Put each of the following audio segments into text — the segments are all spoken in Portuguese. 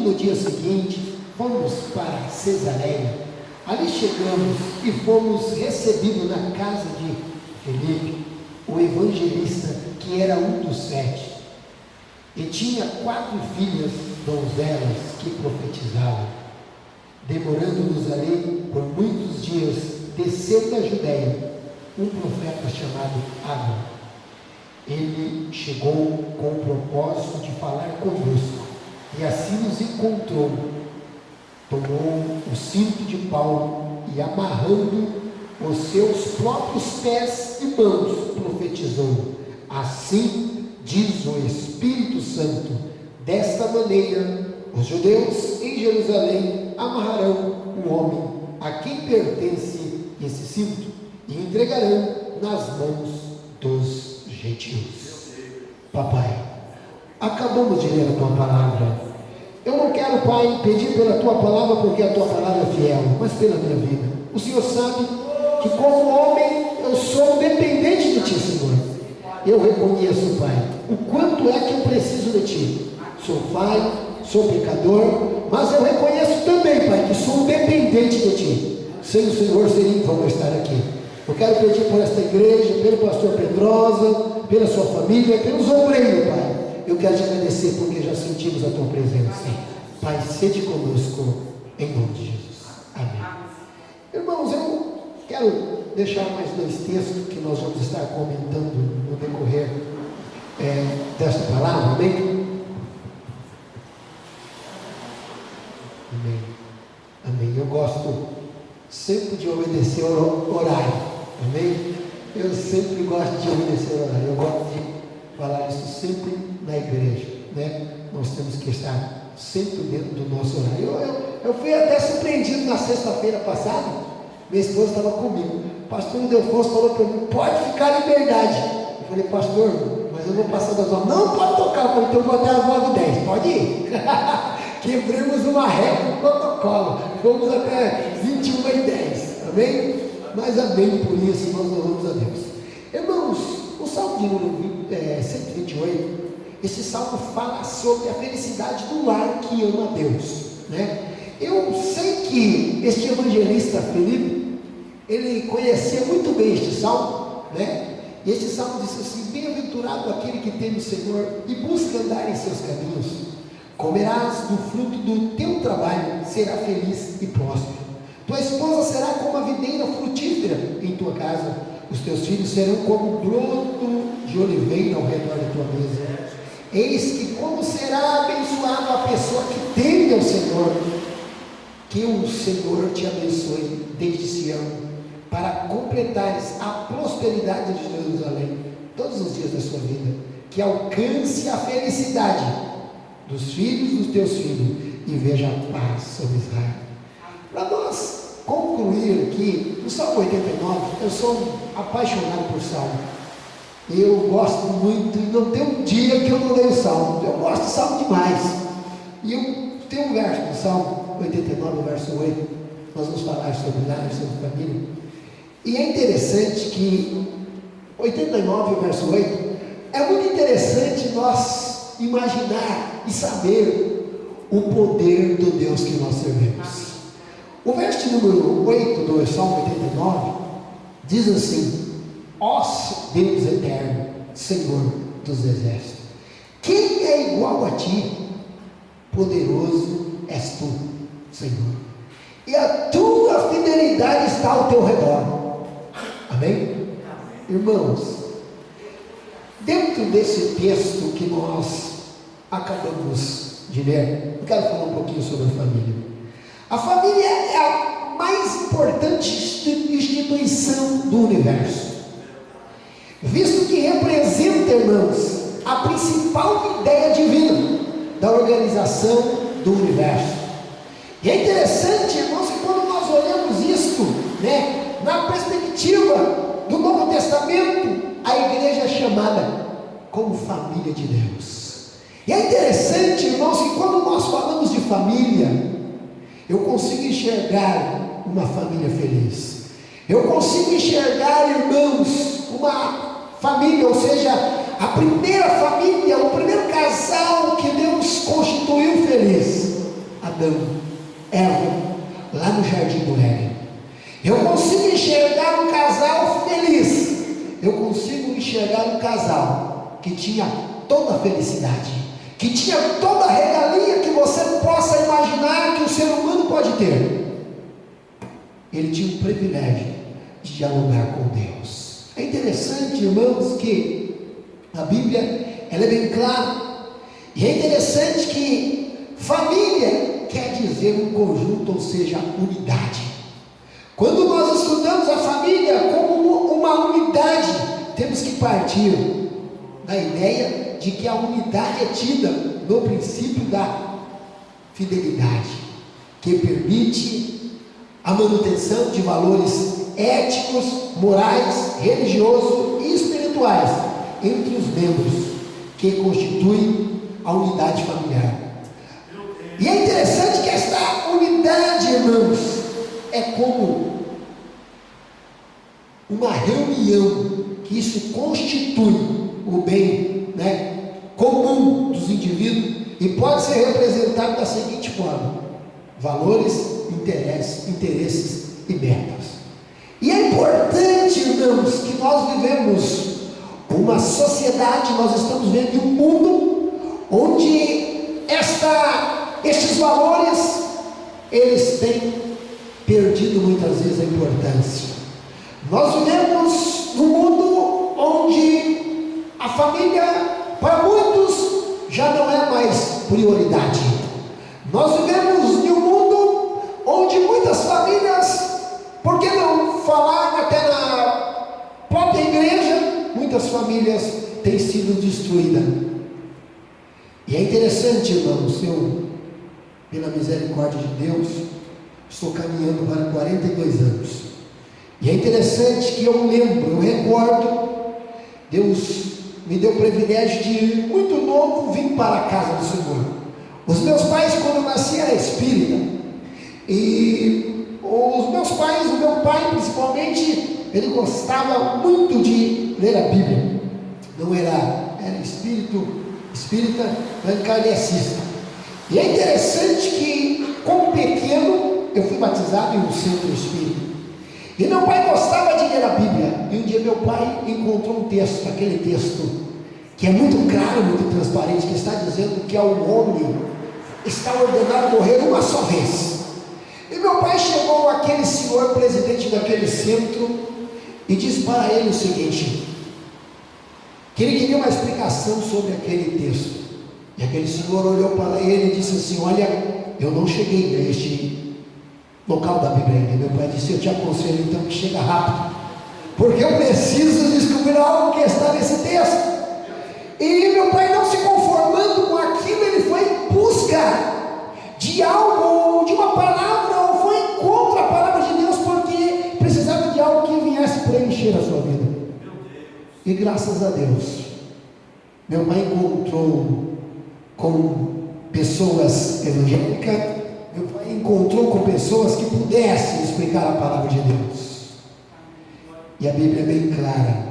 no dia seguinte, fomos para Cesareia. Ali chegamos e fomos recebidos na casa de Filipe, o evangelista, que era um dos 7. E tinha 4 filhas donzelas que profetizavam. Demorando-nos ali por muitos dias, desceu da Judéia um profeta chamado Agabo. Ele chegou com o propósito de falar conosco, e assim nos encontrou. Tomou o cinto de Paulo e, amarrando os seus próprios pés e mãos, profetizou: assim diz o Espírito Santo, desta maneira os judeus em Jerusalém amarrarão o homem a quem pertence esse cinto e entregarão nas mãos dos gentios. Papai, acabamos de ler a tua palavra. Eu não quero, Pai, pedir pela tua palavra, porque a tua palavra é fiel, mas pela minha vida. O Senhor sabe que, como homem, eu sou dependente de ti, Senhor. Eu reconheço, Pai, o quanto é que eu preciso de ti. Sou pai, sou pecador, mas eu reconheço também, Pai, que sou dependente de ti. Sem o Senhor seria em vão estar aqui. Eu quero pedir por esta igreja, pelo pastor Pedrosa, pela sua família, pelos obreiros, Pai. Eu quero te agradecer porque já sentimos a tua presença. Pai, sede conosco, em nome de Jesus. Amém. Irmãos, eu quero deixar mais 2 textos que nós vamos estar comentando no decorrer desta palavra. Amém? Amém. Amém. Eu gosto sempre de obedecer o horário. Amém? Eu sempre gosto de obedecer o horário. Eu gosto de falar isso sempre na igreja, né? Nós temos que estar sempre dentro do nosso horário. Eu fui até surpreendido na sexta-feira passada. Minha esposa estava comigo. O pastor Delfonso falou para mim: pode ficar em liberdade. Eu falei: pastor, mas eu vou passar das 9. Não, pode tocar. Eu falei: então eu vou até as 9h10. Pode ir. Quebramos uma regra no protocolo. Fomos até 21h10. Amém? Mas amém por isso, nós louvamos a Deus. Irmãos, o Salmo de número 128, esse salmo fala sobre a felicidade do lar que ama a Deus, né? Eu sei que este evangelista Filipe, ele conhecia muito bem este salmo, né? E este salmo diz assim: bem-aventurado aquele que teme o Senhor e busca andar em seus caminhos. Comerás do fruto do teu trabalho, será feliz e próspero. Tua esposa será como a videira frutífera em tua casa. Os teus filhos serão como broto de oliveira ao redor da tua mesa. Eis que como será abençoado a pessoa que teme ao Senhor. Que o Senhor te abençoe desde Sião, para completares a prosperidade de Jerusalém todos os dias da sua vida. Que alcance a felicidade dos filhos dos teus filhos e veja a paz sobre Israel. Para nós concluir aqui, no Salmo 89, eu sou apaixonado por Salmo. Eu gosto muito, e não tem um dia que eu não leio Salmo. Eu gosto de Salmo demais. E eu tenho um verso no Salmo 89, verso 8. Nós vamos falar sobre lar, sobre família. E é interessante que 89, verso 8, é muito interessante nós imaginar e saber o poder do Deus que nós servimos. O verso número 8 do Salmo 89 diz assim: ó Deus eterno, Senhor dos exércitos, quem é igual a ti? Poderoso és tu, Senhor, e a tua fidelidade está ao teu redor. Amém? Irmãos, dentro desse texto que nós acabamos de ler, eu quero falar um pouquinho sobre a família. A família é a mais importante instituição do universo, visto que representa, irmãos, a principal ideia divina da organização do universo. E é interessante, irmãos, que quando nós olhamos isto, né, na perspectiva do Novo Testamento, a igreja é chamada como família de Deus. E é interessante, irmãos, que quando nós falamos de família, eu consigo enxergar uma família feliz. Eu consigo enxergar, irmãos, uma família, ou seja, a primeira família, o primeiro casal que Deus constituiu feliz. Adão, Eva, lá no Jardim do Éden. Eu consigo enxergar um casal feliz. Eu consigo enxergar um casal que tinha toda a felicidade, que tinha toda a regalia que você possa imaginar que o ser humano pode ter. Ele tinha o privilégio de dialogar com Deus. É interessante, irmãos, que a Bíblia, ela é bem clara. E é interessante que família quer dizer um conjunto, ou seja, unidade. Quando nós estudamos a família como uma unidade, temos que partir da ideia de que a unidade é tida no princípio da fidelidade, que permite a manutenção de valores éticos, morais, religiosos e espirituais entre os membros que constituem a unidade familiar. E é interessante que esta unidade, irmãos, é como uma reunião, que isso constitui o bem, comum dos indivíduos, e pode ser representado da seguinte forma: valores, interesses e metas. E é importante, irmãos, que nós vivemos uma sociedade, nós estamos vendo um mundo onde estes valores, eles têm perdido muitas vezes a importância. Nós vivemos num mundo onde a família, para muitos, já não é mais prioridade. Nós vivemos em um mundo onde muitas famílias, por que não falar até na própria igreja, muitas famílias têm sido destruídas. E é interessante, irmãos, eu, pela misericórdia de Deus, estou caminhando para 42 anos. E é interessante que eu recordo, Deus me deu o privilégio de, muito novo, vir para a casa do Senhor. Os meus pais, quando eu nasci, era espírita. E os meus pais, o meu pai principalmente, ele gostava muito de ler a Bíblia. Não era espírita, kardecista. E é interessante que, como pequeno, eu fui batizado em um centro espírita. E meu pai gostava de ler a Bíblia. E um dia meu pai encontrou um texto, aquele texto que é muito claro, muito transparente, que está dizendo que ao homem está ordenado morrer uma só vez. E meu pai chegou àquele senhor presidente daquele centro e disse para ele o seguinte, que ele queria uma explicação sobre aquele texto. E aquele senhor olhou para ele e disse assim: olha, eu não cheguei a este local da Bíblia ainda. Meu pai disse: eu te aconselho então que chega rápido, porque eu preciso descobrir algo que está nesse texto. E meu pai, não se conformando com aquilo, ele foi em busca de algo, de uma palavra, ou foi contra a palavra de Deus, porque precisava de algo que viesse preencher a sua vida. E graças a Deus, meu pai encontrou com pessoas evangélicas, meu pai encontrou com pessoas que pudessem explicar a palavra de Deus. E a Bíblia é bem clara,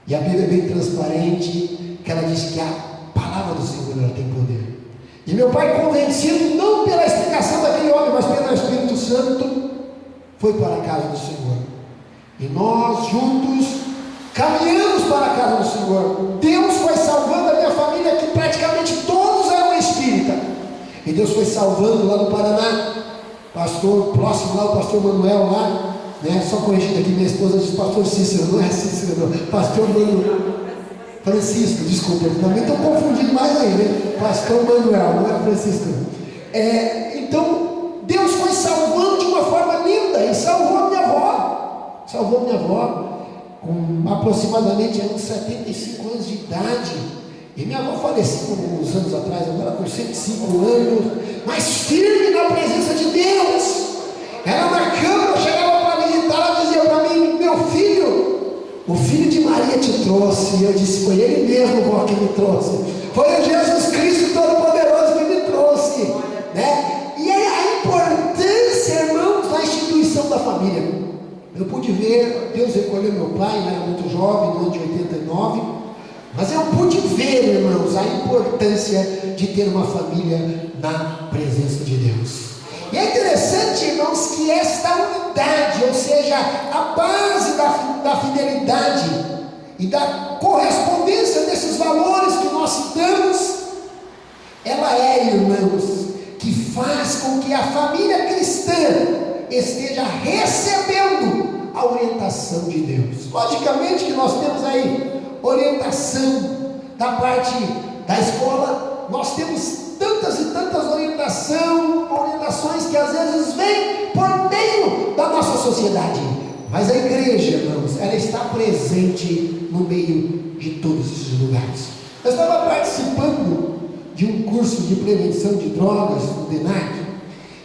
e a Bíblia é bem transparente, que ela diz que a palavra do Senhor, ela tem poder. E meu pai, convencido não pela explicação daquele homem, mas pelo Espírito Santo, foi para a casa do Senhor. E nós juntos caminhamos para a casa do Senhor. Deus foi salvando a minha família, que praticamente todos eram espíritas. E Deus foi salvando lá no Paraná, pastor próximo lá, o pastor Manuel lá, só corrigindo aqui, minha esposa diz pastor Cícero, não é Cícero não, pastor Manuel, Francisco, desculpa, eu também estou confundindo mais aí, pastor Manuel, não é Francisco. Então, Deus foi salvando de uma forma linda, e salvou a minha avó, com aproximadamente uns 75 anos de idade. E minha avó faleceu uns anos atrás, agora com 105 anos, mas firme na presença de Deus. Ela na cama, eu chegava para visitar, ela dizia para mim: meu filho, o filho de Maria te trouxe. E eu disse: foi ele mesmo, vó, que me trouxe. Foi o Jesus Cristo Todo-Poderoso que me trouxe, E aí a importância, irmãos, da instituição da família. Eu pude ver, Deus recolheu meu pai, ele era muito jovem, no ano de 89, mas eu pude ver, irmãos, a importância de ter uma família na presença de Deus. irmãos, que esta unidade, ou seja, a base da fidelidade e da correspondência desses valores que nós citamos, ela é, irmãos, que faz com que a família cristã esteja recebendo a orientação de Deus. Logicamente que nós temos aí orientação da parte da escola, nós temos tantas e tantas orientações que às vezes vêm por meio da nossa sociedade, mas a igreja, irmãos, ela está presente no meio de todos esses lugares. Eu estava participando de um curso de prevenção de drogas no DENAC,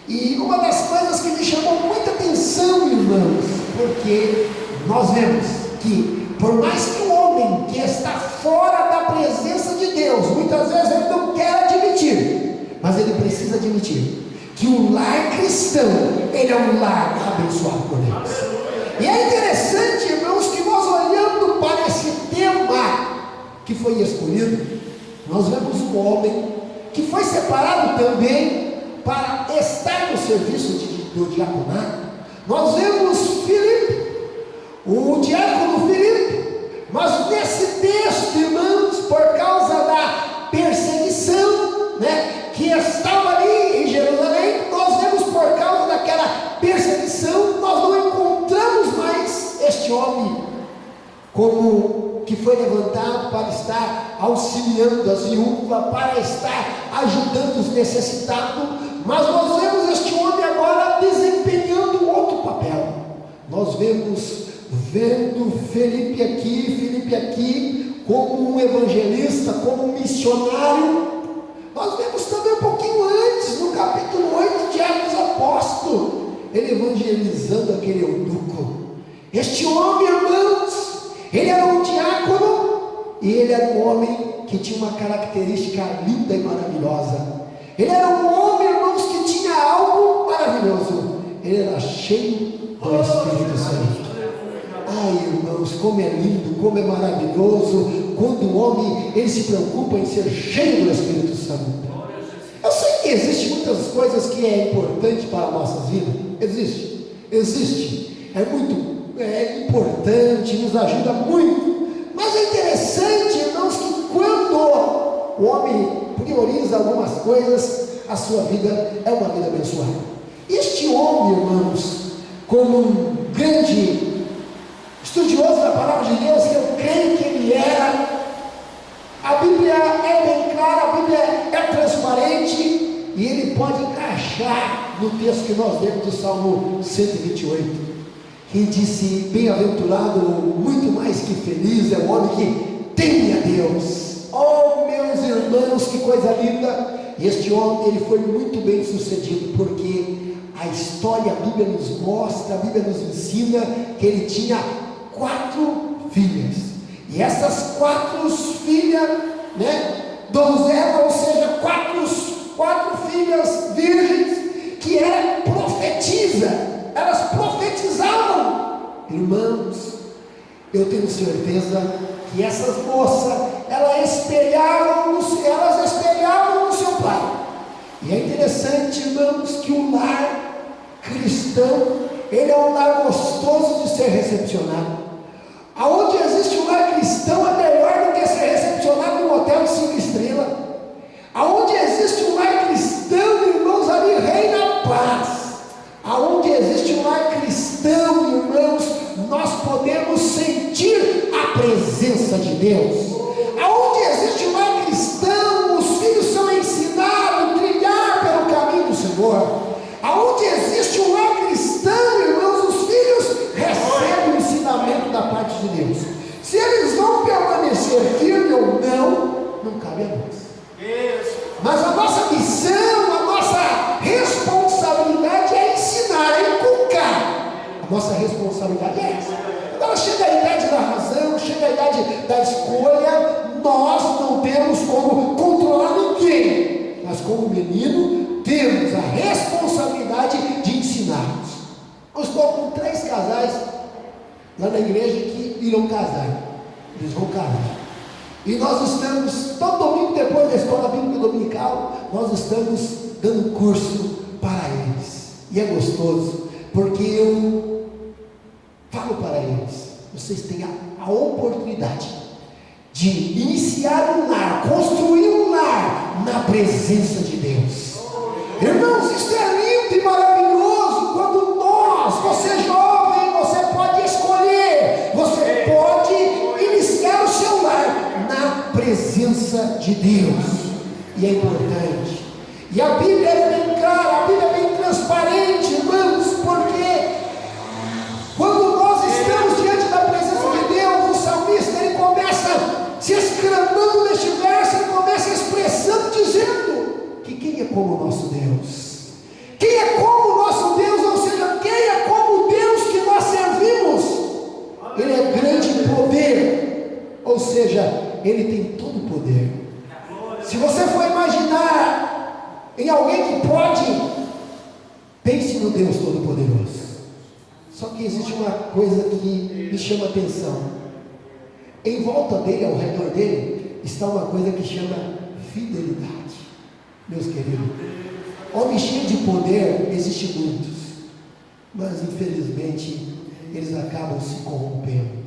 e uma das coisas que me chamou muita atenção, irmãos, porque nós vemos que por mais que o homem que está fora da presença de Deus, muitas vezes ele não quer admitir, mas ele precisa admitir que o lar cristão, ele é um lar abençoado por Deus. E é interessante, irmãos, que nós olhando para esse tema que foi escolhido, nós vemos um homem que foi separado também para estar no serviço do diaconato. Nós vemos Filipe, o diácono Filipe, mas nesse texto, irmãos, por causa da perseguição, que estava ali em Jerusalém, nós vemos por causa daquela perseguição, nós não encontramos mais este homem como que foi levantado para estar auxiliando as viúvas, para estar ajudando os necessitados, mas nós vemos este homem agora desempenhando outro papel. Nós vendo Filipe aqui como um evangelista, como um missionário. Nós vemos também um pouquinho antes, no capítulo 8 de Atos Apóstolos, ele evangelizando aquele eunuco. Este homem, irmãos, ele era um diácono, e ele era um homem que tinha uma característica linda e maravilhosa. Ele era um homem, irmãos, que tinha algo maravilhoso. Ele era cheio do Espírito Santo. Ai, irmãos, como é lindo, como é maravilhoso quando o homem, ele se preocupa em ser cheio do Espírito Santo. Eu sei que existem muitas coisas que é importante para a nossa vida. Existe. É importante, nos ajuda muito. Mas é interessante, irmãos, que quando o homem prioriza algumas coisas, a sua vida é uma vida abençoada. Este homem, irmãos, como um grande estudioso da palavra de Deus, que eu creio que ele era, a Bíblia é bem clara, a Bíblia é transparente, e ele pode encaixar no texto que nós lemos do Salmo 128, que disse: bem-aventurado, muito mais que feliz é o homem que teme a Deus. Oh, meus irmãos, que coisa linda! Este homem, ele foi muito bem sucedido, porque a história, a Bíblia nos mostra, a Bíblia nos ensina que ele tinha 4 filhas, e essas 4 filhas, donzela, ou seja, 4 filhas virgens, que eram profetisa, elas profetizavam. Irmãos, eu tenho certeza que essas moças, elas espelhavam no seu pai. E é interessante, irmãos, que o lar cristão, ele é um lar gostoso de ser recepcionado. Aonde existe um lar cristão, é melhor do que ser recepcionado num hotel de 5 estrelas. Aonde existe um lar cristão, irmãos, ali reina a paz. Aonde existe um lar cristão, irmãos, nós podemos sentir a presença de Deus. Aonde existe um lar cristão, os filhos são ensinados a trilhar pelo caminho do Senhor. Aonde existe um lar cristão, irmãos, os filhos recebem o ensinamento da parte de Deus. Se eles vão permanecer firmes ou não cabe a nós. Mas a nossa missão, a nossa responsabilidade é ensinar, é inculcar. A nossa responsabilidade é essa. Agora chega a idade da razão, chega a idade da escolha, nós não temos como controlar ninguém, mas como menino temos a responsabilidade de ensinarmos. Eu estou com 3 casais lá na igreja que irão casar. Eles vão casar. E nós estamos, todo domingo depois da escola bíblica dominical, nós estamos dando curso para eles. E é gostoso. porque eu falo para eles: vocês têm a oportunidade de iniciar um lar, construir um lar na presença de Deus. Irmãos, isso é lindo e maravilhoso. Quando você jovem, você pode escolher, você pode iniciar o seu lar na presença de Deus. E é importante. E a Bíblia é bem clara, a Bíblia é bem transparente, irmãos, porque quando nós estamos diante da presença de Deus, o salmista ele começa se exclamando neste verso, ele começa expressando, dizendo que quem é como o nosso Deus? Quem é como o nosso Deus? Ou seja, quem é como o Deus que nós servimos? Ele é grande em poder, ou seja, ele tem todo o poder. Se você for imaginar em alguém que pode, pense no Deus Todo-Poderoso. Só que existe uma coisa que me chama a atenção. Em volta dele, ao redor dele, está uma coisa que chama fidelidade. Meus queridos, homens cheios de poder existem muitos, mas infelizmente eles acabam se corrompendo.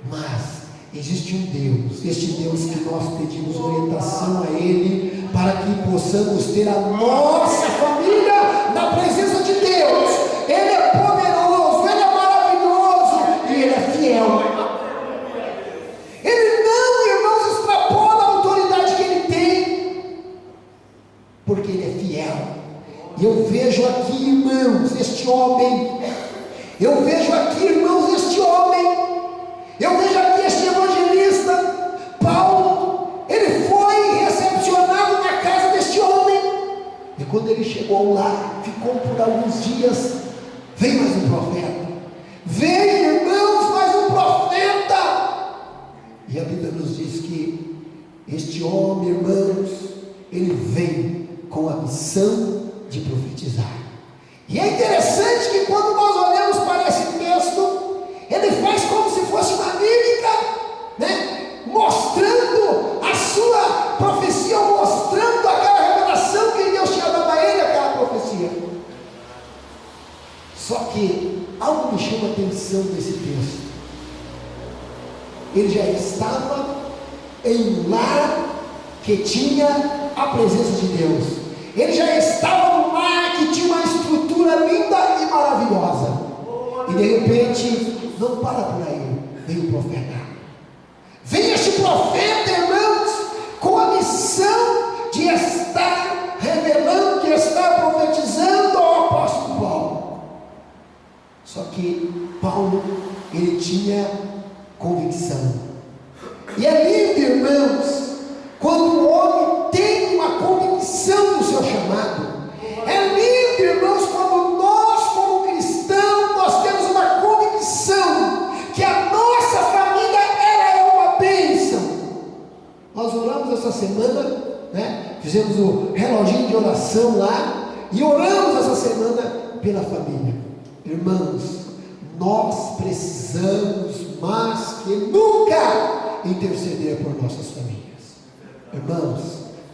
Mas existe um Deus, este Deus que nós pedimos orientação a Ele, para que possamos ter a nossa família na presença de Deus. Ele é poderoso, Ele é maravilhoso e Ele é fiel. Ele não, irmãos, extrapola a autoridade que Ele tem, porque Ele é fiel. E eu vejo aqui, irmãos, este homem, eu vejo aqui, irmãos, este homem, eu vejo aqui este evangelista, Paulo, ele foi recepcionado na casa deste homem, e quando ele chegou lá, ficou por alguns dias, veio mais um profeta, veio, irmãos, mais um profeta, e a Bíblia nos diz que este homem, irmãos, ele vem com a missão de profetizar. E é interessante que quando nós olhamos para esse texto, ele faz como se fosse uma mímica, né? Mostrando a sua profecia, mostrando aquela revelação que Deus tinha dado a ele, aquela profecia. Só que algo me chama a atenção desse texto. Ele já estava em um lar que tinha a presença de Deus. Ele já estava num lar que tinha uma estrutura linda e maravilhosa. E de repente, não para por aí, vem o profeta. Vem este profeta, irmãos, com a missão de estar revelando, de estar profetizando ao apóstolo Paulo. Só que Paulo, ele tinha convicção. E é lindo, irmãos, quando o homem tem uma convicção do seu chamado. É lindo, irmãos, quando nós, como cristãos, nós temos uma convicção que a nossa família, ela é uma bênção. Nós oramos essa semana, né? Fizemos o reloginho de oração lá, e oramos essa semana pela família. Irmãos, nós precisamos mais que nunca interceder por nossas famílias. Irmãos,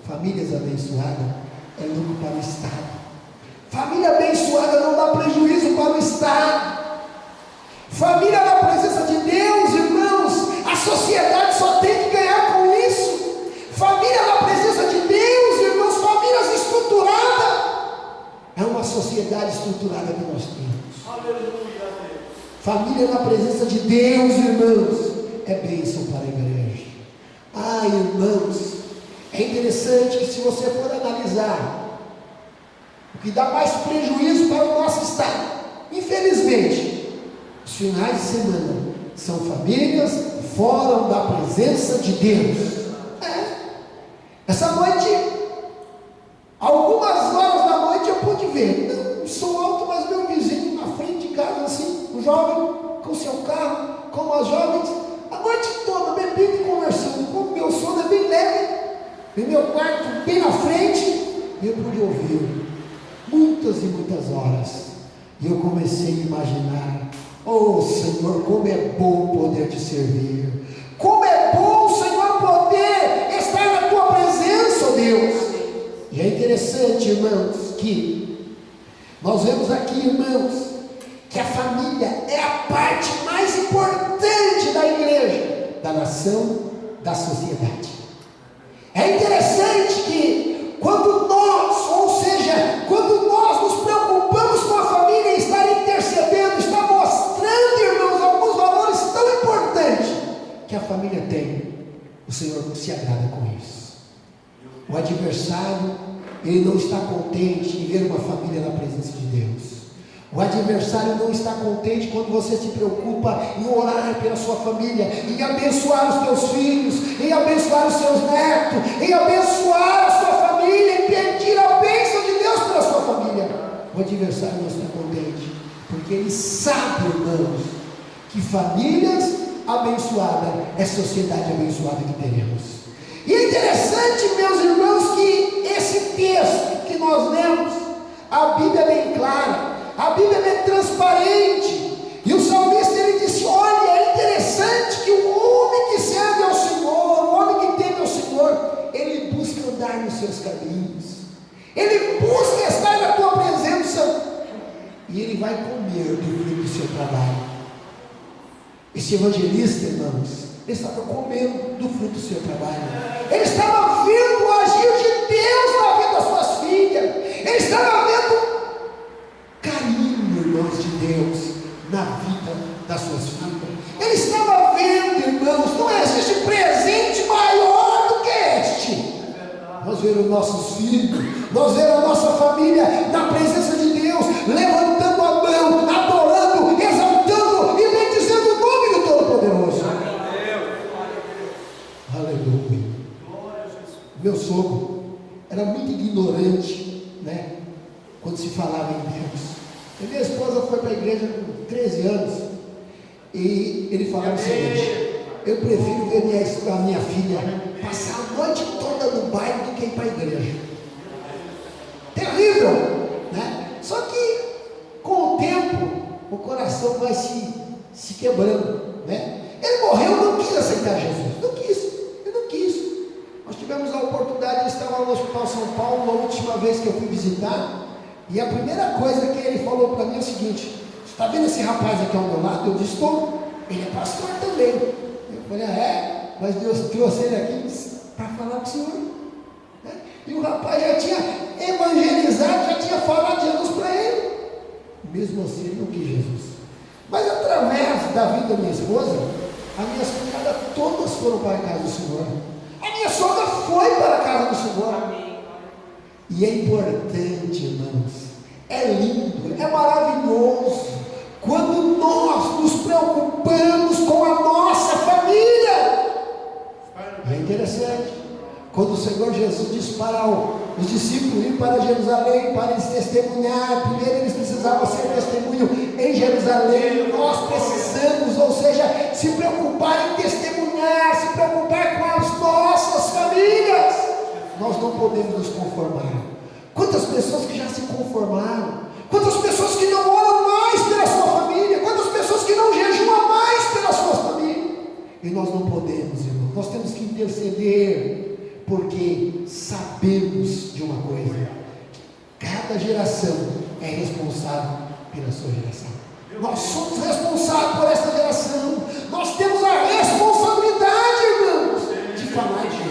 famílias abençoadas é lucro para o Estado. Família abençoada não dá prejuízo para o Estado. Família na presença de Deus, irmãos, a sociedade só tem que ganhar com isso. Família na presença de Deus, irmãos, famílias estruturadas, é uma sociedade estruturada que nós temos. Aleluia, Deus. Família na presença de Deus, irmãos, é bênção para a igreja. Ah, irmãos, é interessante que, se você for analisar, o que dá mais prejuízo para o nosso Estado, infelizmente, os finais de semana são famílias fora da presença de Deus. Essa noite, algumas horas da noite, eu pude ver, não sou alto, mas meu vizinho na frente de casa, assim, um jovem com seu carro, com as jovens, a noite toda bebendo e conversando. Como meu sono é bem leve, em meu quarto bem na frente, eu pude ouvir muitas e muitas horas, e eu comecei a imaginar: oh Senhor, como é bom poder te servir, como é bom, Senhor, poder estar na tua presença, oh Deus. E é interessante, irmãos, que nós vemos aqui, irmãos, que a família é a parte mais importante da igreja, da nação, da sociedade. É interessante que quando nós nos preocupamos com a família e estar intercedendo, está mostrando, irmãos, alguns valores tão importantes que a família tem. O Senhor se agrada com isso. O adversário, ele não está contente em ver uma família na presença de Deus. O adversário não está contente quando você se preocupa em orar pela sua família, em abençoar os teus filhos, em abençoar os seus netos, em abençoar a sua família, em pedir a bênção de Deus pela sua família. O adversário não está contente, porque ele sabe, irmãos, que famílias abençoadas é sociedade abençoada que teremos. E é interessante, meus irmãos, que esse texto que nós lemos, a Bíblia é bem clara, a Bíblia é bem transparente, e o salmista ele disse: olha, é interessante que o homem que serve ao Senhor, o homem que teme ao Senhor, ele busca andar nos seus caminhos, ele busca estar na tua presença, e ele vai comer do fruto do seu trabalho. Esse evangelista, irmãos, ele estava comendo do fruto do seu trabalho, ele estava vendo o agir de Deus na vida das suas filhas, ele estava vendo carinho, irmãos, de Deus na vida das suas filhas. Ele estava vendo, irmãos, não existe presente maior do que este. Nós vemos nossos filhos, nós vemos a nossa família na presença de Deus, levantando a mão, adorando, exaltando e bendizendo o nome do Todo-Poderoso. Aleluia. Meu sogro era muito ignorante, né, quando se falava em Deus. E minha esposa foi para a igreja com 13 anos, e ele falava o seguinte: eu prefiro ver a minha filha passar a noite toda no baile do que ir para a igreja. Terrível, né? Só que com o tempo o coração vai se quebrando, né? Ele morreu, não quis aceitar Jesus, ele não quis. Nós tivemos a oportunidade, ele estava no Hospital São Paulo, na última vez que eu fui visitar, e a primeira coisa que ele falou para mim é o seguinte: você está vendo esse rapaz aqui ao meu lado? Eu disse: estou. Ele é pastor também. Eu falei: ah, é? Mas Deus trouxe ele aqui para falar com o Senhor, né? E o rapaz já tinha evangelizado, já tinha falado de Jesus para ele. Mesmo assim ele não quis Jesus. Mas através da vida da minha esposa, as minhas cunhadas todas foram para a casa do Senhor. A minha sogra foi para a casa do Senhor. E é importante, irmãos, é lindo, é maravilhoso, quando nós nos preocupamos com a nossa família. É interessante, quando o Senhor Jesus disse para os discípulos ir para Jerusalém, para eles testemunhar. Primeiro eles precisavam ser testemunho em Jerusalém. Nós precisamos, ou seja, se preocupar em testemunhar, se preocupar com as nossas famílias. Nós não podemos nos conformar. Quantas pessoas que já se conformaram, quantas pessoas que não oram mais pela sua família, quantas pessoas que não jejuam mais pela sua família. E nós não podemos, irmão. Nós temos que interceder, porque sabemos de uma coisa: cada geração é responsável pela sua geração. Nós somos responsáveis por esta geração. Nós temos a responsabilidade, irmãos, de falar de Jesus.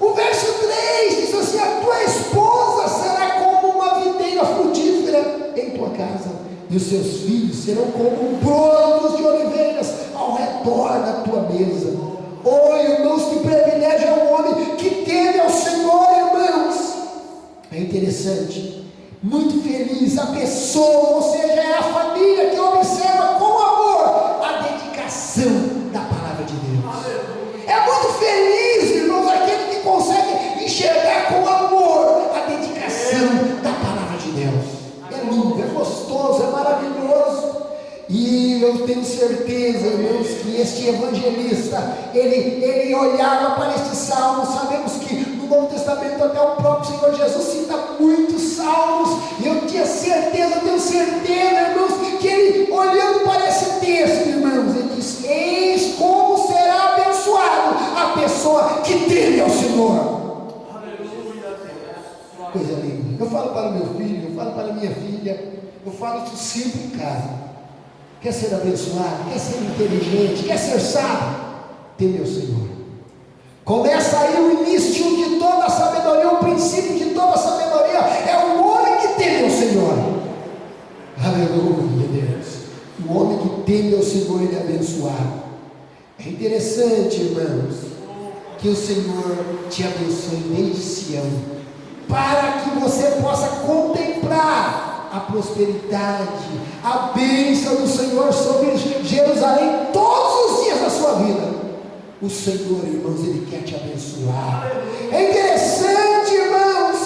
O verso 3 diz assim: a tua esposa será como uma videira frutífera em tua casa, e os seus filhos serão como brotos de oliveiras ao redor da tua mesa. Oh, irmãos, que privilégio é o homem que teme ao Senhor, irmãos. É interessante, muito feliz a pessoa, ou seja, é a família que observa com amor a dedicação da palavra de Deus. É muito feliz, irmãos, aquele que consegue enxergar com amor a dedicação da palavra de Deus. É lindo, é gostoso, é maravilhoso. E eu tenho certeza, irmãos, que este evangelista, ele olhava para este salmo. Sabemos que no Novo Testamento até o próprio Senhor Jesus cita muitos salmos, e eu tinha certeza, tenho certeza, irmãos, que ele olhando para esse texto, irmãos, ele diz: eis como será abençoado a pessoa que teme ao Senhor. Coisa linda. Eu falo para o meu filho, falo para a minha filha, eu falo isso sempre em casa. Quer ser abençoado? Quer ser inteligente? Quer ser sábio? Teme ao Senhor. Começa aí o início de toda a sabedoria, o princípio de toda a sabedoria é o homem que teme ao Senhor. Aleluia, Deus. O homem que teme ao Senhor, ele é abençoado. É interessante, irmãos, que o Senhor te abençoe desde Sião, para que você possa contemplar a prosperidade, a bênção do Senhor sobre Jerusalém todos os dias da sua vida. O Senhor, irmãos, Ele quer te abençoar. É interessante, irmãos,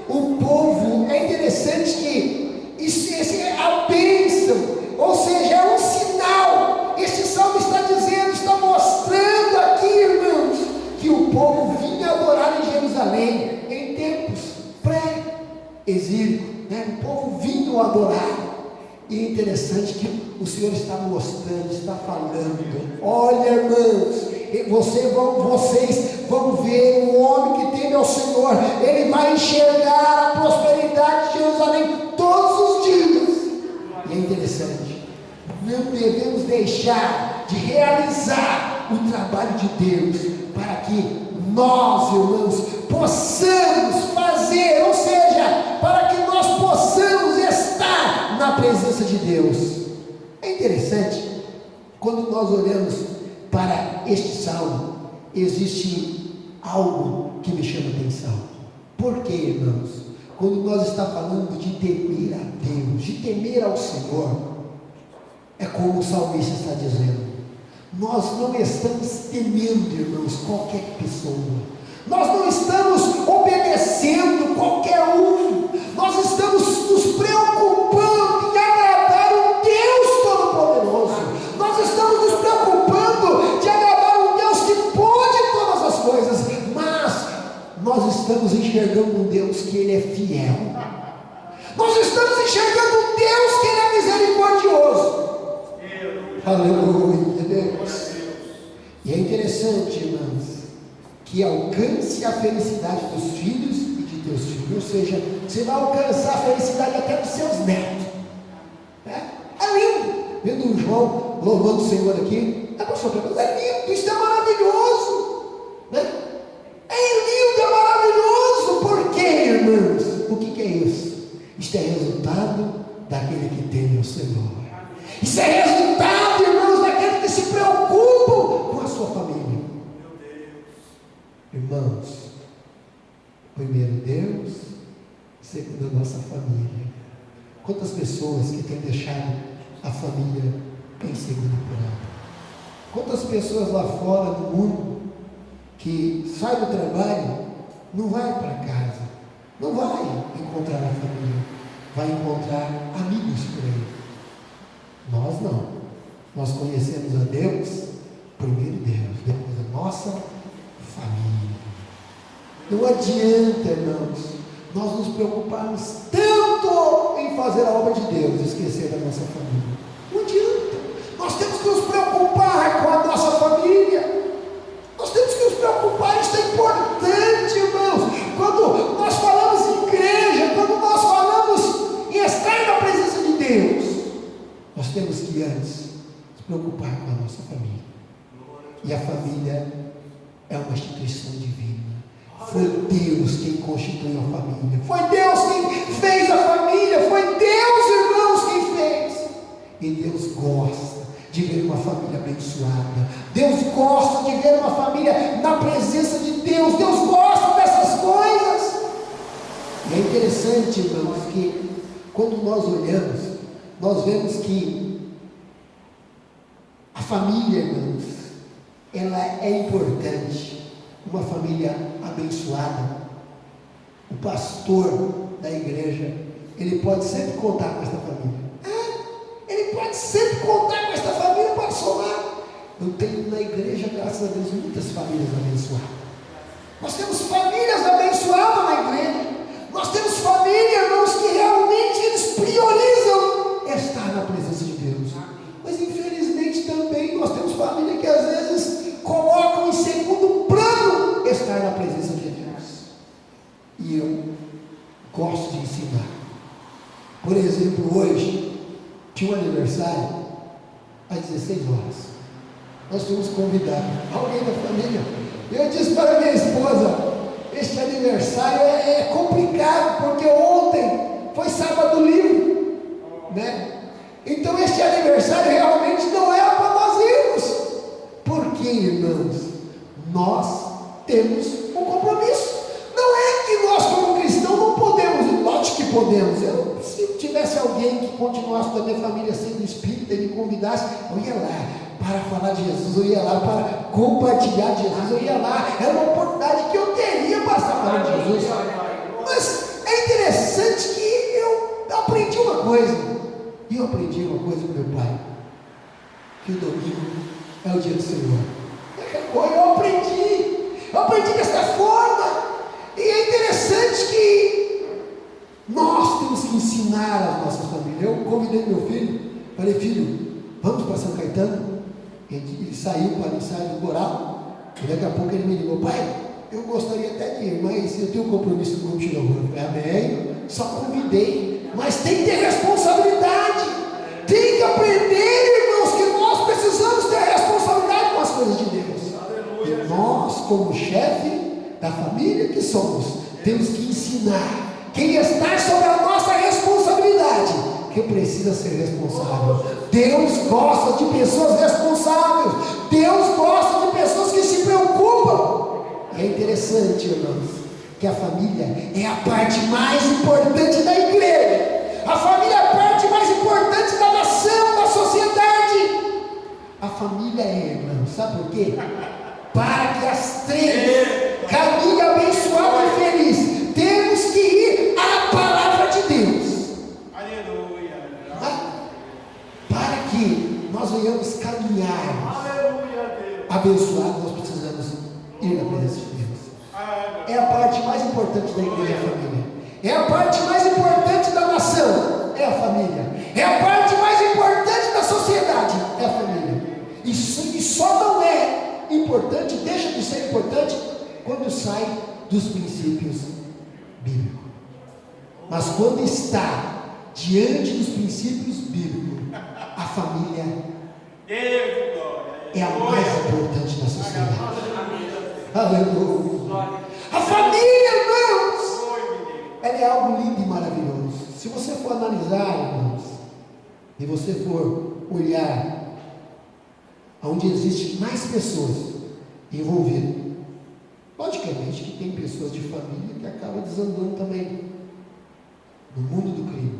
o povo, é interessante que isso é a bênção, ou seja, é um sinal. Este salmo está dizendo, está mostrando aqui, irmãos, que o povo vinha adorar em Jerusalém em tempos pré-exílio, né? O povo vinha adorar. E é interessante que o Senhor está mostrando, está falando. Olha, irmãos, vocês vão ver o homem que teme ao Senhor. Ele vai enxergar a prosperidade de Jerusalém todos os dias. E é interessante, não devemos deixar de realizar o trabalho de Deus, para que nós, irmãos, possamos fazer, ou seja, para que nós possamos estar na presença de Deus. É interessante, quando nós olhamos para este salmo, existe algo que me chama a atenção. Por quê, irmãos? Quando nós estamos falando de temer a Deus, de temer ao Senhor, é como o salmista está dizendo, nós não estamos temendo, irmãos, qualquer pessoa, nós não estamos obedecendo qualquer um, nós estamos nos preocupando em agradar o Deus Todo-Poderoso, nós estamos nos preocupando de agradar um Deus que pode todas as coisas, mas nós estamos enxergando um Deus que Ele é fiel, nós estamos enxergando um Deus que Ele é misericordioso. Aleluia, Deus. E é interessante, irmãos, que alcance a felicidade dos filhos e de teus filhos, ou seja, você vai alcançar a felicidade até dos seus netos. É lindo, vendo o João louvando o Senhor aqui, é lindo, isso é maravilhoso, né? É lindo, é maravilhoso. Por quê, irmãos? O que é isso? Isto é resultado daquele que teme ao Senhor. Isso é resultado, irmãos, daquele que se preocupa com a sua família. Irmãos, primeiro Deus, segundo a nossa família. Quantas pessoas que têm deixado a família em segundo plano? Quantas pessoas lá fora do mundo que sai do trabalho, não vai para casa, não vai encontrar a família, vai encontrar amigos por aí. Nós não, nós conhecemos a Deus, primeiro Deus, depois a nossa família. Não adianta, irmãos, nós nos preocuparmos tanto em fazer a obra de Deus, esquecer da nossa família. Não adianta, nós temos que nos preocupar com a nossa família, nós temos que nos preocupar, isso é importante, irmãos. Quando nós falamos em igreja, quando nós falamos em estar na presença de Deus, nós temos que antes nos preocupar com a nossa família. E a família é uma instituição divina. Foi Deus quem constituiu a família. Foi Deus quem fez a família. Foi Deus, irmãos, quem fez. E Deus gosta de ver uma família abençoada. Deus gosta de ver uma família na presença de Deus. Deus gosta dessas coisas. E é interessante, irmãos, que quando nós olhamos, nós vemos que a família, irmãos, ela é importante. Uma família abençoada, o pastor da igreja, ele pode sempre contar com esta família. Ele pode sempre contar com esta família para somar. Eu tenho na igreja, graças a Deus, muitas famílias abençoadas. Nós temos famílias abençoadas na igreja. Nós temos família, irmãos, que realmente eles priorizam estar na presença de Deus. Mas infelizmente também nós temos família que às vezes colocam em segundo plano estar na presença de Deus. E eu gosto de ensinar Por exemplo, hoje tinha um aniversário às 16 horas. Nós fomos convidados, alguém da família. Eu disse para minha esposa: este aniversário é complicado, porque ontem foi sábado livre, né? Então este aniversário realmente não era para nós irmos. Porque, irmãos, nós temos um compromisso. Não é que nós como cristãos não podemos ir, lógico que podemos. Se tivesse alguém que continuasse da minha família sendo espírita e me convidasse, eu ia lá para falar de Jesus, eu ia lá para compartilhar de Jesus, eu ia lá, era uma oportunidade que eu teria para falar de Jesus. Mas é interessante que eu aprendi uma coisa. E eu aprendi uma coisa com meu pai: que o domingo é o dia do Senhor. Eu aprendi dessa forma. E é interessante que nós temos que ensinar as nossas famílias. Eu convidei meu filho, falei: filho, vamos para São Caetano? Ele saiu para o ensaio do coral, e daqui a pouco ele me ligou: pai, eu gostaria até de ir, mas eu tenho um compromisso com o grupo de louvor. Eu falei: amém, só convidei, mas tem que ter responsabilidade, tem que aprender, irmãos, que nós precisamos ter responsabilidade com as coisas de Deus. Aleluia. E nós, como chefe da família que somos, temos que ensinar quem está sob a nossa responsabilidade, que precisa ser responsável. Deus gosta de pessoas responsáveis, Deus gosta de pessoas que se preocupam. E é interessante, irmãos, que a família é a parte mais importante da igreja. A família é a parte mais importante da nação, da sociedade. A família é, irmão, sabe por quê? Para que as três caminhem abençoado e feliz, temos que ir à palavra de Deus. Aleluia. Para que nós venhamos caminhar abençoado, nós precisamos ir na presença de Deus. É a parte mais importante da igreja, a família. É a parte mais importante da nação, é a família. É a parte mais importante da sociedade, é a família. E só não é importante, deixa de ser importante, quando sai dos princípios bíblicos. Mas quando está diante dos princípios bíblicos, a família é a mais importante da sociedade. Aleluia. A família, irmãos, ela é algo lindo e maravilhoso. Se você for analisar, irmãos, e você for olhar onde existem mais pessoas envolvidas, logicamente que tem pessoas de família que acabam desandando também no mundo do crime,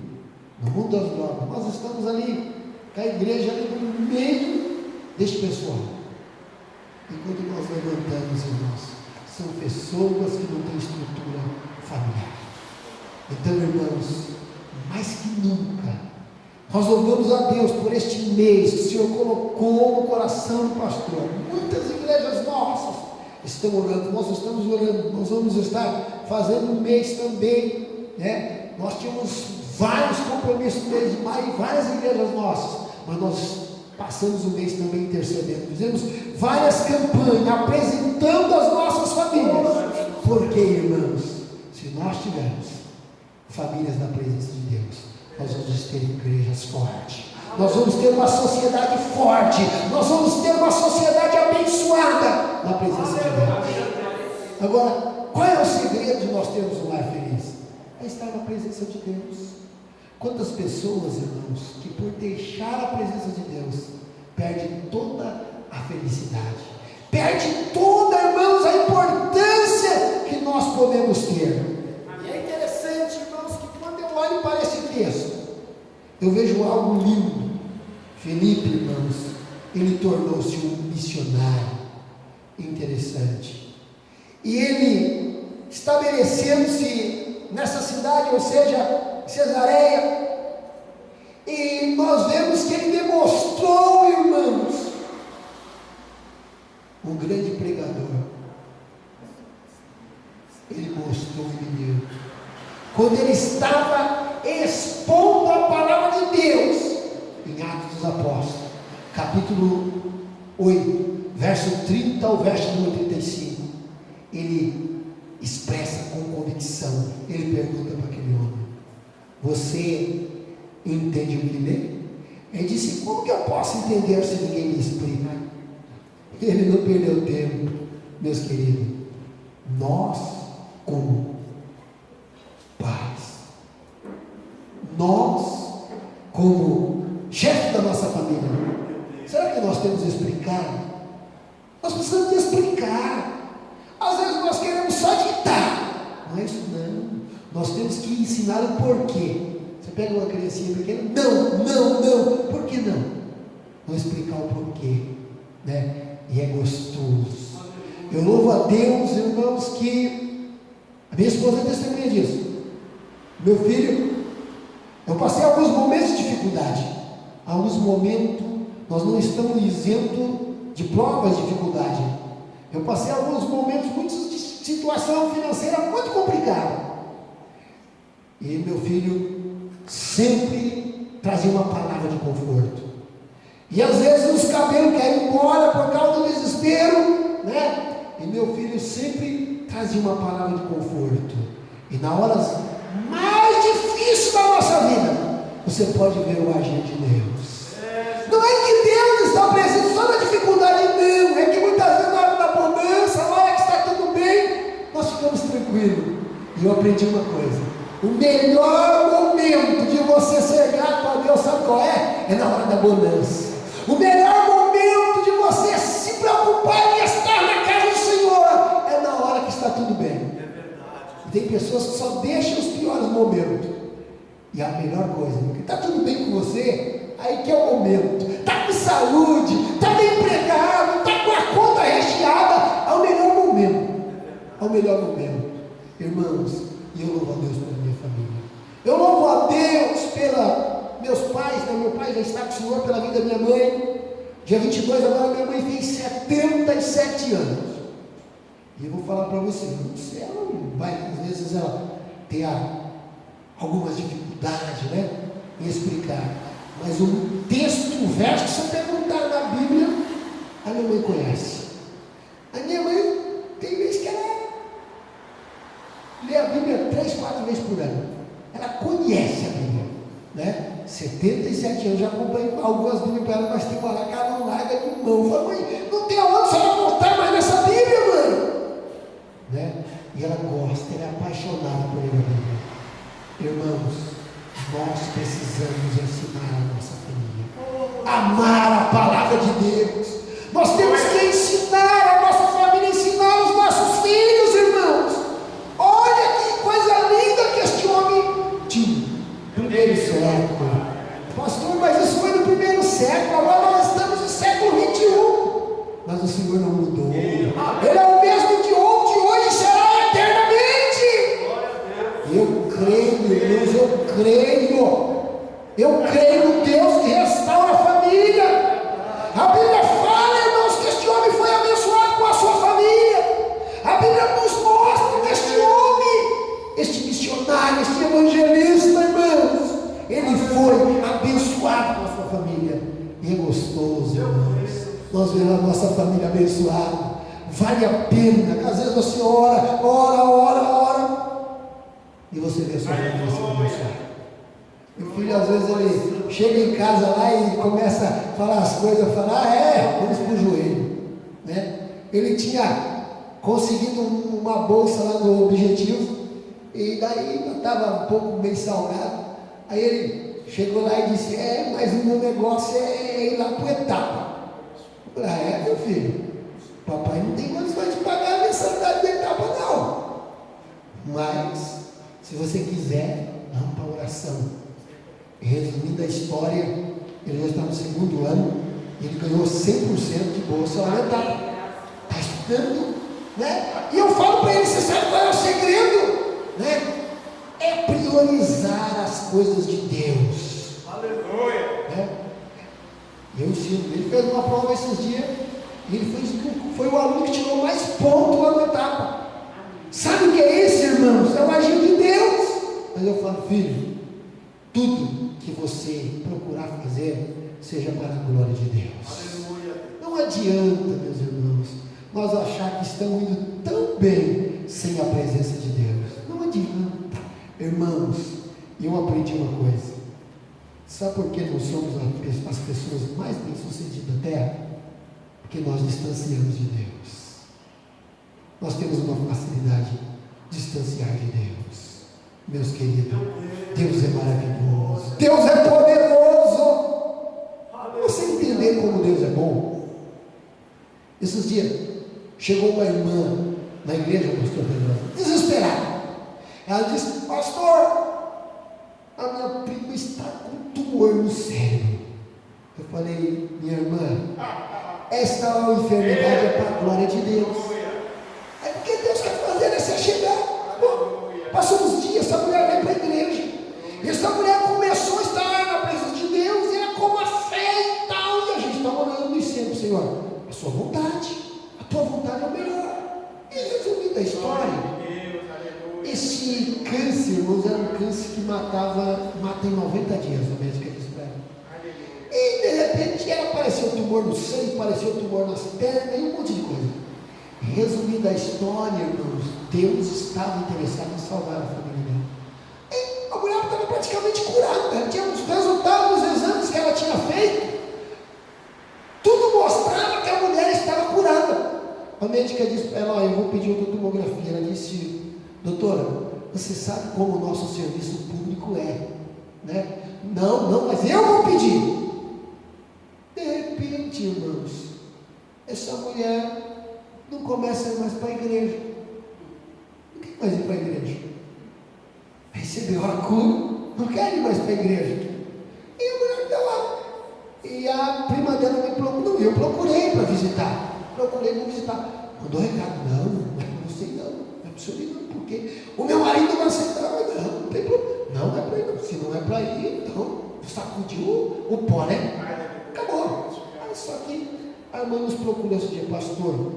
no mundo das drogas. Nós estamos ali com a igreja ali no meio deste pessoal. E quando nós levantamos, irmãos, são pessoas que não têm estrutura familiar. Então, irmãos, mais que nunca, nós louvamos a Deus por este mês que o Senhor colocou no coração do pastor. Muitas igrejas nossas estão orando, nós estamos orando, nós vamos estar fazendo um mês também, né? Nós tínhamos vários compromissos no mês de maio, várias igrejas nossas, mas nós passamos o mês também intercedendo, fizemos várias campanhas, apresentando as nossas famílias, porque, irmãos, se nós tivermos famílias na presença de Deus, nós vamos ter igrejas fortes, nós vamos ter uma sociedade forte, nós vamos ter uma sociedade abençoada na presença de Deus. Agora, qual é o segredo de nós termos um lar feliz? É estar na presença de Deus. Quantas pessoas, irmãos, que por deixar a presença de Deus, perdem toda a felicidade, perdem toda, irmãos, a importância que nós podemos ter. E é interessante, irmãos, que quando eu olho para esse texto, eu vejo algo lindo. Felipe, irmãos, ele tornou-se um missionário interessante, e ele estabelecendo-se nessa cidade, ou seja, Cesareia, e nós vemos que ele demonstrou, irmãos, um grande pregador. Ele mostrou o inimigo quando ele estava expondo a palavra de Deus em Atos dos Apóstolos, capítulo 8, verso 30 ao verso 35. Ele expressa com convicção, ele pergunta para aquele homem: você entende o que lê. Ele disse: como que eu posso entender se ninguém me explica? Ele não perdeu tempo, meus queridos. Nós, como pais, nós, como chefe da nossa família, será que nós temos que explicar? Nós precisamos de explicar. Às vezes nós queremos só ditar. Não é isso não. Nós temos que ensinar o porquê. Você pega uma criancinha pequena, não, por que não? Vamos explicar o porquê, né? E é gostoso. Eu louvo a Deus, irmãos, que a minha esposa é testemunha disso. Meu filho, eu passei alguns momentos de dificuldade. Alguns momentos nós não estamos isentos de provas de dificuldade. Eu passei alguns momentos de situação financeira muito complicada. E meu filho sempre trazia uma palavra de conforto. E às vezes os cabelos caíam embora por causa do desespero, né? E meu filho sempre trazia uma palavra de conforto. E na hora mais difícil da nossa vida, você pode ver o agir de Deus. Não é que Deus está presente só na dificuldade, não. É que muitas vezes na hora da bonança, na hora que está tudo bem, nós ficamos tranquilos. E eu aprendi uma coisa: o melhor momento de você ser grato a Deus, sabe qual é? É na hora da bonança. O melhor momento de você se preocupar em estar na casa do Senhor é na hora que está tudo bem. É verdade. E tem pessoas que só deixam os piores momentos. E a melhor coisa, porque está tudo bem com você, aí que é o momento. Está com saúde, está bem empregado, está com a conta recheada, é o melhor momento. É o melhor momento. Irmãos, e eu louvo a Deus pela minha família. Eu louvo a Deus pela meus pais, né? Meu pai já está com o Senhor, pela vida da minha mãe. Dia 22 agora minha mãe fez 77 anos. E eu vou falar para você, não sei, ela vai, às vezes ela tem algumas dificuldades, né, em explicar. Mas o texto, o verso que você perguntar na Bíblia, a minha mãe conhece. A minha mãe tem vezes que ela lê a Bíblia 3, 4 vezes por ano. Ela conhece a Bíblia, né? 77 anos, já acompanhei algumas Bíblias para ela, mas tem uma lá que ela não larga de mão. Eu falei: mãe, não tem aonde você vai voltar mais nessa Bíblia, mãe, né? E ela gosta, ela é apaixonada por ler a Bíblia. Irmãos, nós precisamos ensinar a nossa família a amar a palavra de Deus. Nós temos que ensinar a nossa família, ensinar os nossos filhos, irmãos. Olha que coisa linda que este homem tinha. Primeiro século. Pastor, mas isso foi no primeiro século, agora nós estamos no século 21. Mas o Senhor não mudou. Ele é o mesmo de ontem, de hoje, será eternamente. Eu creio, irmãos, eu creio no Deus que restaura a família. A Bíblia fala, irmãos, que este homem foi abençoado com a sua família. A Bíblia nos mostra que este homem, este missionário, este evangelista, irmãos, ele foi abençoado com a sua família. E é gostoso, irmãos, nós vemos a nossa família abençoada. Vale a pena, que às vezes você ora, e você vê a sua família se abençoada. Meu filho, às vezes, ele chega em casa lá e começa a falar as coisas, vamos pro joelho, né? Ele tinha conseguido uma bolsa lá no Objetivo, e daí estava um pouco meio salgado. Aí ele chegou lá e disse: mas o meu negócio é ir lá para o Etapa. Eu falei: meu filho, papai não tem condições de pagar a mensalidade do Etapa, não. Mas, se você quiser, vamos para a oração. Resumindo a história, ele já está no segundo ano, e ele ganhou 100% de bolsa lá na Etapa. Está estudando, né? E eu falo para ele: você sabe qual é o segredo, né? É priorizar as coisas de Deus. Aleluia! Né? Eu ensino, ele fez uma prova esses dias, e ele foi o aluno que tirou mais pontos lá na Etapa. Sabe o que é isso, irmãos? É o agir de Deus. Mas eu falo: filho, tudo que você procurar fazer, seja para a glória de Deus. Aleluia. Não adianta, meus irmãos, nós achar que estamos indo tão bem sem a presença de Deus. Não adianta. Irmãos, eu aprendi uma coisa: Sabe por que nós somos as pessoas mais bem-sucedidas da terra? Porque nós distanciamos de Deus. Nós temos uma facilidade de distanciar de Deus. Meus queridos, Deus é maravilhoso, Deus é poderoso. Você entender como Deus é bom? Esses dias chegou uma irmã na igreja, pastor Pedro, desesperada. Ela disse: pastor, a minha prima está com tumor no cérebro. Eu falei: minha irmã, esta enfermidade é para a glória de Deus. Aí o que Deus quer fazer é você chegar. Passou uns dias, essa mulher veio para a igreja. E essa mulher começou a estar na presença de Deus, e ela com a fé e tal. E a gente está orando e sempre: Senhor, a sua vontade, a tua vontade é o melhor. E resumindo a história, esse câncer, irmãos, era um câncer que mata em 90 dias, a médica disse para ela. E de repente ela apareceu tumor no sangue, apareceu tumor nas pernas e um monte de coisa. Resumindo a história, irmãos, Deus estava interessado em salvar a família dela. E a mulher estava praticamente curada. Ela tinha os resultados dos exames que ela tinha feito. Tudo mostrava que a mulher estava curada. A médica disse para ela: olha, eu vou pedir outra tomografia. Ela disse: doutora, você sabe como o nosso serviço público é, né? Não, mas eu vou pedir. De repente, irmãos, essa mulher não começa a ir mais para a igreja. Não quer mais ir para a igreja. Recebeu a cura, não quer ir mais para a igreja. E a mulher está lá. E a prima dela me procurou. Eu procurei para visitar. Mandou recado: não é para você não. Não é para o senhor ir não. Porque o meu marido não aceitava. Não tem problema. Não é para ir não. Se não é para ir, então sacudiu o pó, né? Acabou. Só que a irmã nos procurou esse dia: pastor,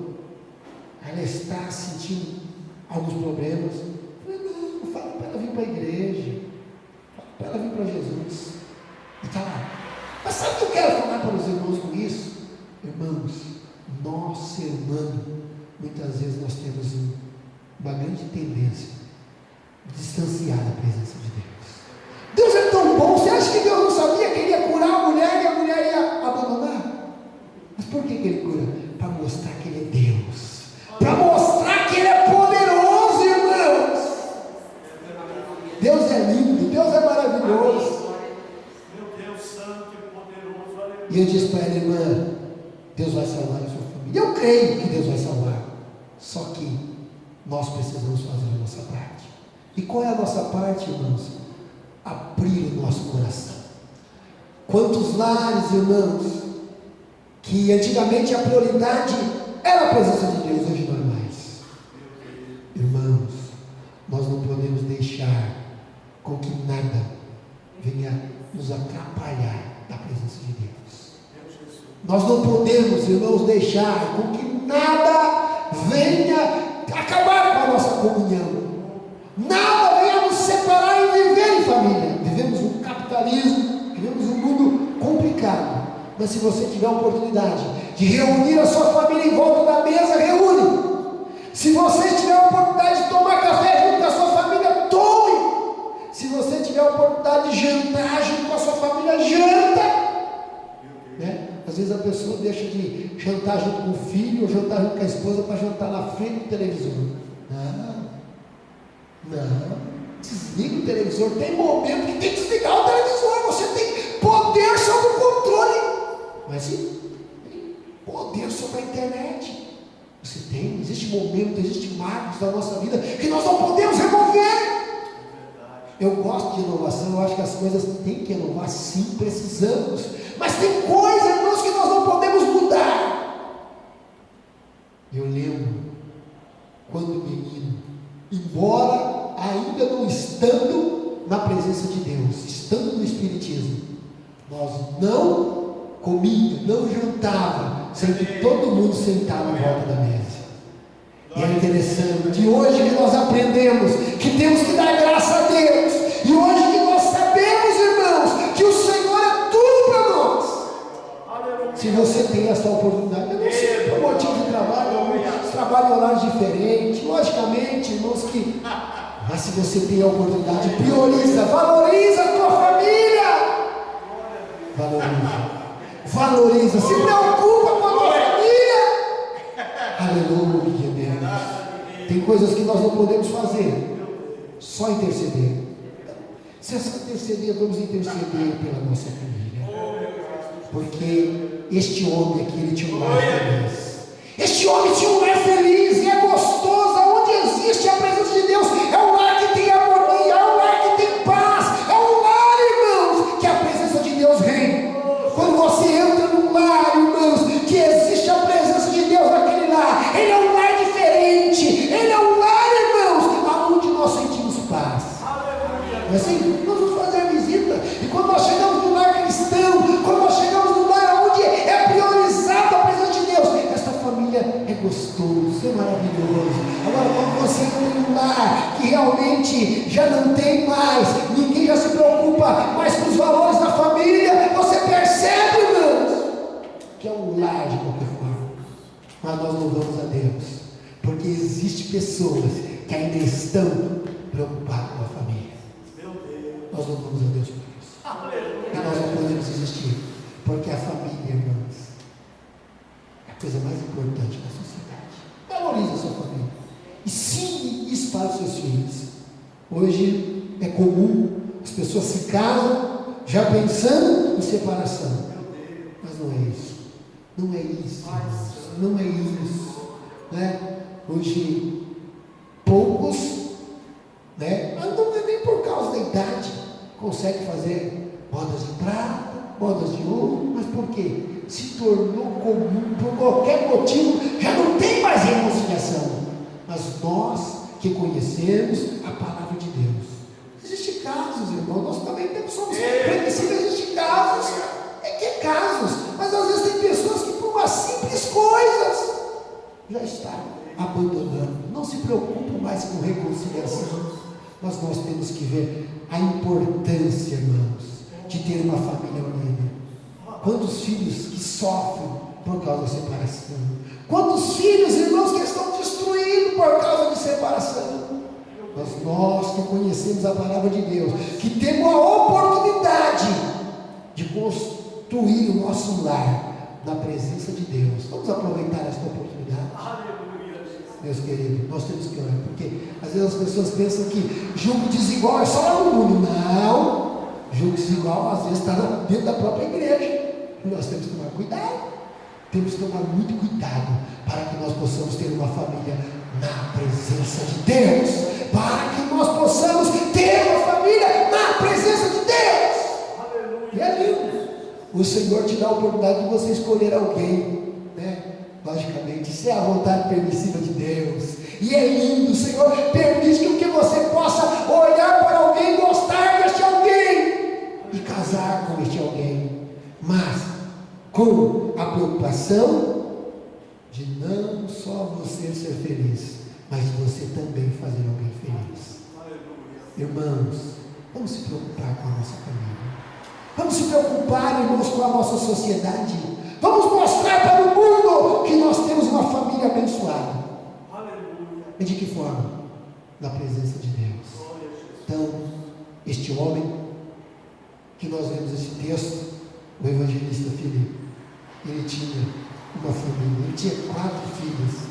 ela está sentindo alguns problemas. Eu falei: não, fala para ela vir para a igreja, fala para ela vir para Jesus. E está lá. Mas sabe o que eu quero falar para os irmãos com isso? Irmãos, nós, ser humano, muitas vezes nós temos uma grande tendência de distanciar da presença de Deus. Deus é tão bom. Você acha que Deus não sabia que ele ia curar a mulher e a mulher ia abandonar? Mas por que ele cura? Para mostrar que ele é Deus, para mostrar que ele é poderoso, irmãos. Deus é lindo, Deus é maravilhoso. Meu Deus santo e poderoso. E eu disse para ela: irmã, Deus vai salvar a sua família. Eu creio que Deus vai salvar. Só que nós precisamos fazer a nossa parte. E qual é a nossa parte, irmãos? Abrir o nosso coração. Quantos lares, irmãos, que antigamente a prioridade era a presença de Deus, hoje não é mais. Irmãos, nós não podemos deixar com que nada venha nos atrapalhar da presença de Deus. Nós não podemos, irmãos, deixar com que nada venha acabar com a nossa comunhão. Nada venha nos separar e viver em família. Vivemos um capitalismo, vivemos um mundo complicado. Mas se você tiver a oportunidade de reunir a sua família em volta da mesa, reúne. Se você tiver a oportunidade de tomar café junto com a sua família, tome. Se você tiver a oportunidade de jantar junto com a sua família, janta. Né? Às vezes a pessoa deixa de jantar junto com o filho ou jantar junto com a esposa para jantar na frente do televisor. Não, desliga o televisor. Tem momento que tem que desligar o televisor. Você tem poder sobre o controle. Mas sim, tem poder sobre a internet. Você tem, existe momento, existe marcos da nossa vida que nós não podemos remover. Eu gosto de inovação, eu acho que as coisas têm que inovar, sim, precisamos. Mas tem coisas, irmãos, que nós não podemos mudar. Eu lembro quando menino, embora ainda não estando na presença de Deus, estando no Espiritismo, nós não comíamos, não jantava, sem que todo mundo sentava em volta da mesa. E é interessante que hoje que nós aprendemos que temos que dar graça a Deus, e hoje que nós sabemos, irmãos, que o Senhor é tudo para nós. Se você tem essa oportunidade, eu não sei por motivo de trabalho, alguns trabalham em horários diferentes, logicamente, irmãos, que mas se você tem a oportunidade, prioriza, valoriza a tua família. Valoriza. Se preocupa com a tua família. Aleluia, Deus. Tem coisas que nós não podemos fazer. Só interceder. Se é só interceder, vamos interceder pela nossa família. Porque este homem aqui, ele tinha um lar feliz. Este homem tinha um lar feliz, e é gostoso. Onde existe a presença de Deus, é um lar que tem harmonia, é um lar que tem paz, é um lar, irmãos, que a presença de Deus reina. Quando você entra num lar, irmãos, que existe a presença de Deus naquele lar, ele é um lar diferente, ele é um lar, irmãos, aonde nós sentimos paz. Não é assim? Nós vamos fazer a visita, e quando nós chegamos no lar cristão, quando nós chegamos no lar onde é priorizada a presença de Deus, essa família é gostoso, é maravilhoso. Agora, quando você entra em um lar que realmente já não tem mais, ninguém já se preocupa mais com os valores da família, você percebe, irmãos, que é um lar de qualquer forma. Mas nós louvamos a Deus, porque existem pessoas que ainda estão preocupadas com a família. Nós louvamos a Deus por isso. E nós não podemos desistir, porque a família, irmãos, é a coisa mais importante da sociedade. Valorize a sua família. Ensine isso para os seus filhos. Hoje é comum as pessoas se casam já pensando em separação. Mas não é isso. Não é isso, irmãos. Não é isso. Né? Hoje, poucos, né? Mas não é nem por causa da idade, consegue fazer bodas de prata, bodas de ouro. Mas por quê? Se tornou comum, por qualquer motivo, já não tem mais reconciliação. Mas nós que conhecemos a palavra de Deus, existem casos, irmão, nós também somos reconhecidos, existem casos, mas às vezes tem pessoas que por umas simples coisas já estão abandonando, não se preocupam mais com reconciliação. Mas nós temos que ver a importância, irmãos, de ter uma família unida. Quantos filhos que sofrem por causa da separação? Quantos filhos, irmãos, que estão destruídos por causa de separação? Mas nós que conhecemos a palavra de Deus, que temos a oportunidade de construir o nosso lar na presença de Deus, vamos aproveitar esta oportunidade. Meus queridos, nós temos que orar, porque às vezes as pessoas pensam que julgo desigual é só lá no mundo. Não, julgo desigual às vezes está dentro da própria igreja. Nós temos que tomar cuidado, temos que tomar muito cuidado para que nós possamos ter uma família na presença de Deus, para que nós possamos ter uma família na presença de Deus. E é lindo, o Senhor te dá a oportunidade de você escolher alguém, né? Logicamente, isso é a vontade permissiva de Deus, e é lindo. O Senhor permite que você possa olhar para alguém, gostar deste alguém e casar com este alguém, mas com a preocupação de não só você ser feliz, mas de você também fazer alguém feliz. Irmãos, vamos se preocupar com a nossa família, vamos se preocupar, irmãos, com a nossa sociedade. Vamos mostrar para o mundo que nós temos uma família abençoada. Aleluia. E de que forma? Na presença de Deus. Então, este homem, que nós vemos esse texto, o evangelista Filipe, ele tinha uma família, ele tinha 4 filhos,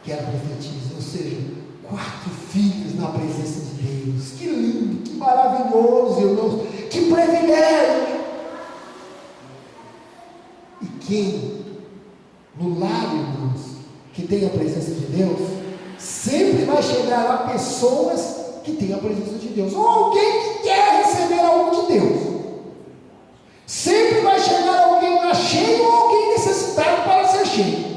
que eram profetisas, ou seja, 4 filhos na presença de Deus. Que lindo, que maravilhoso, irmãos, que privilégio. E quem no lar, irmãos, que tem a presença de Deus, sempre vai chegar lá pessoas que têm a presença de Deus, ou alguém que quer receber algo de Deus. Sempre vai chegar alguém lá cheio, ou alguém necessitado para ser cheio.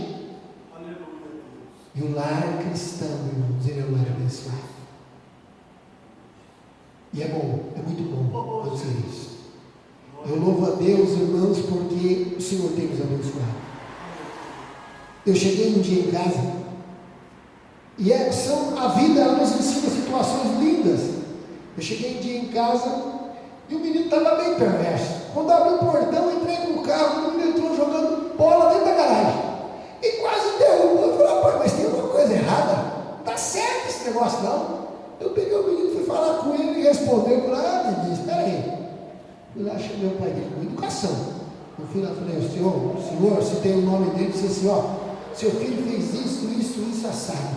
E o lar cristão, irmãos, ele é um lar abençoado. E é bom, é muito bom acontecer isso. Eu louvo a Deus, irmãos, porque o Senhor tem nos abençoado. Eu cheguei um dia em casa, e a vida ela nos ensina situações lindas. Eu cheguei um dia em casa, e o menino estava bem perverso. Quando abri o portão, entrei no carro, o menino entrou jogando bola dentro da garagem, e quase derrubou. Eu falei, rapaz, mas tem alguma coisa errada? Não está certo esse negócio não. Eu peguei o menino, fui falar com ele, ele respondeu. Eu falei, menino, espera aí. Fui lá, chamei o pai dele com educação. Eu fui lá e falei, senhor, se tem o nome dele, disse assim, ó, seu filho fez isso, assado.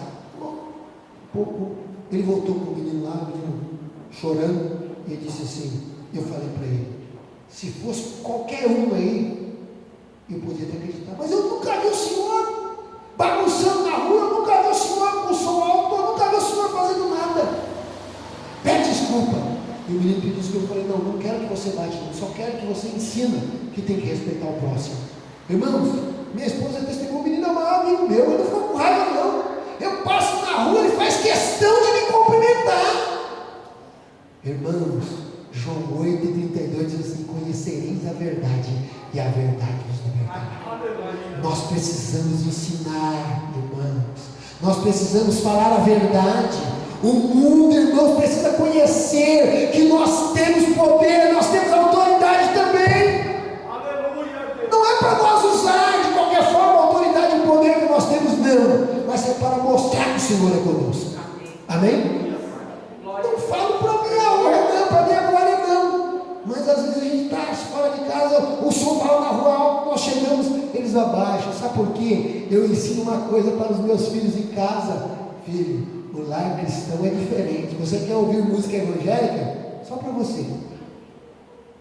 Pouco, ele voltou com o menino lá, o menino chorando, e ele disse assim, eu falei para ele, se fosse qualquer um aí, eu podia ter acreditado, mas eu nunca vi o senhor bagunçando na rua, eu nunca vi o senhor com o som alto, eu nunca vi o senhor fazendo nada. Pede desculpa. E o menino pediu desculpa, eu falei, não quero que você bate, só quero que você ensina que tem que respeitar o próximo. Irmãos, minha esposa testemunhou, o menino é o maior amigo meu, eu não fico com raiva não. Eu passo na rua, ele faz questão de me cumprimentar. Irmãos, João 8,32 diz assim, conhecereis a verdade, e a verdade vos libertará. Nós precisamos ensinar, irmãos, nós precisamos falar a verdade. O mundo, irmãos, precisa conhecer que nós temos poder, nós temos autoridade também. Não é para nós usar de qualquer forma a autoridade e o poder que nós temos, não, mas é para mostrar que o Senhor é conosco. Amém? Não falo para mim agora não, para mim agora não, mas às vezes a gente está fora de casa, o som está lá na rua alto, nós chegamos, eles abaixam. Sabe por quê? Eu ensino uma coisa para os meus filhos em casa, filho, o lar cristão é diferente. Você quer ouvir música evangélica? Só para você.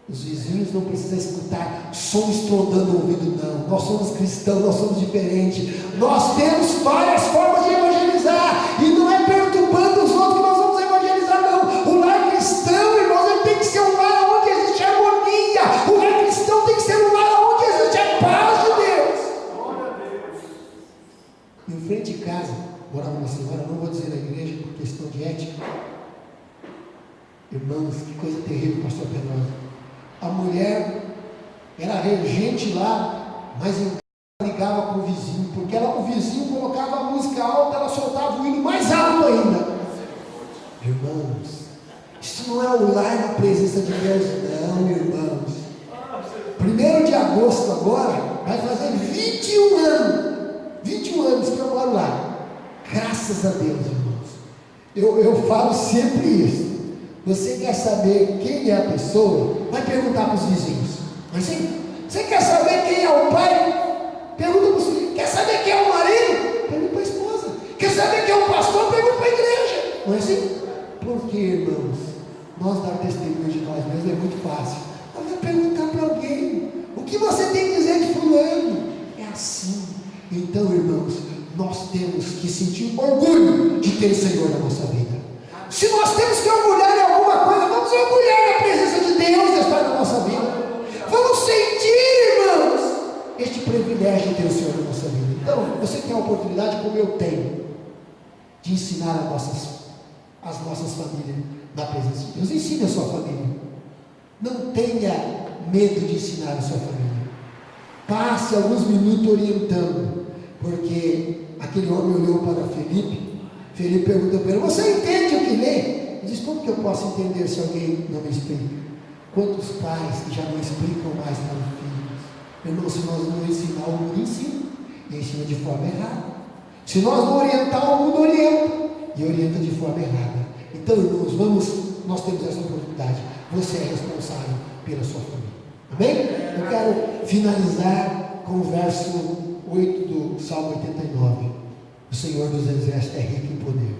Os vizinhos não precisam escutar som estrondando no ouvido, não. Nós somos cristãos, nós somos diferentes. Nós temos várias formas de evangelizar, e não é perturbando os outros que nós vamos evangelizar, não. O lar cristão, irmãos, ele tem que ser um lar onde existe harmonia. O lar cristão tem que ser um lar onde existe a paz de Deus. Glória a Deus. Em frente de casa morava uma senhora, não vou dizer na igreja por questão de ética. Irmãos, que coisa terrível, pastor Pedrosa. A mulher era regente lá, mas ligava com o vizinho, porque o vizinho colocava a música alta, ela soltava o hino mais alto ainda. Irmãos, isso não é o lar na presença de Deus, não, irmãos. 1º de agosto agora, vai fazer 21 anos que eu moro lá. Graças a Deus, irmãos. Eu falo sempre isso. Você quer saber quem é a pessoa? Vai perguntar para os vizinhos. Não é assim? Você quer saber quem é o pai? Pergunta para os filhos. Quer saber quem é o marido? Pergunta para a esposa. Quer saber quem é o pastor? Pergunta para a igreja. Não é assim? Porque, irmãos, nós dar testemunho de nós mesmos é muito fácil. Mas vai perguntar para alguém. O que você tem que dizer de fulano? É assim. Então, irmãos, nós temos que sentir orgulho de ter o Senhor na nossa vida. Se nós temos que orgulhar em alguma coisa, vamos orgulhar na presença de Deus e estar na nossa vida. Vamos sentir, irmãos, este privilégio de ter o Senhor na nossa vida. Então, você tem a oportunidade, como eu tenho, de ensinar as nossas famílias na presença de Deus. Ensine a sua família. Não tenha medo de ensinar a sua família. Passe alguns minutos orientando, porque aquele homem olhou para Felipe perguntou para ele, você entende o que lê? Ele disse, como que eu posso entender se alguém não me explica? Quantos pais que já não explicam mais para os filhos? Irmão, se nós não ensinar, o mundo ensina, e ensina de forma errada. Se nós não orientar, o mundo orienta, e orienta de forma errada. Então, irmãos, nós temos essa oportunidade. Você é responsável pela sua família. Amém? Eu quero finalizar com o verso 8 do Salmo 89. O Senhor dos Exércitos é rico em poder,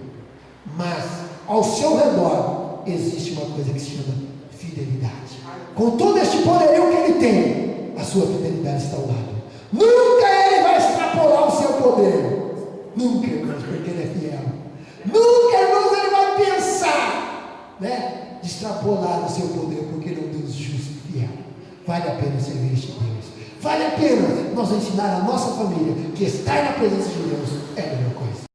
mas ao seu redor existe uma coisa que se chama fidelidade. Com todo este poderio que ele tem, a sua fidelidade está ao lado. Nunca ele vai extrapolar o seu poder. Nunca, irmãos, porque ele é fiel. Nunca, irmãos, ele vai pensar, de extrapolar o seu poder, porque ele é um Deus justo e fiel. Vale a pena servir este Deus. Vale a pena nós ensinar a nossa família que estar na presença de Deus é a melhor coisa.